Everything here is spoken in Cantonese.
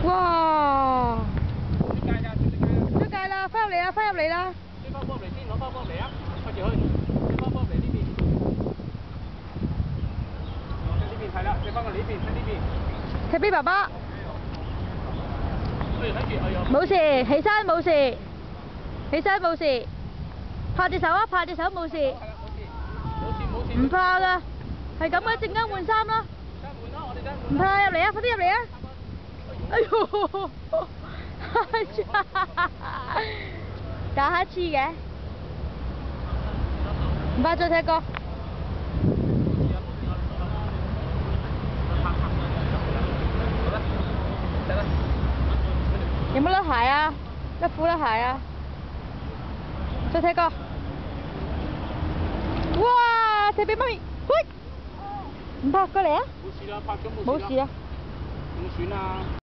哇！出街啦，出街啦！出界啦，翻入嚟啦，翻入嚟啦！拎翻波嚟先，攞翻波嚟啊！快住去，拎翻波嚟呢邊。喺呢邊睇啦，拎翻過嚟呢邊，喺呢邊。踢俾爸爸。哎，睇住，哎呀！冇事，起身冇事，起身冇事，拍隻手啊，拍隻手冇事。係啦，冇事，冇事。唔怕噶，係咁嘅，陣間換衫啦。換啦，我哋等。唔怕，入嚟啊，快啲入嚟啊！哎呦，打乞嗤嘅，唔怕再踢過。有冇甩鞋啊？甩褲甩鞋啊？再踢過。哇！踢俾媽咪，喂！唔怕，過嚟啊！冇事啦，拍咗冇事啦。冇事啊。點算啊？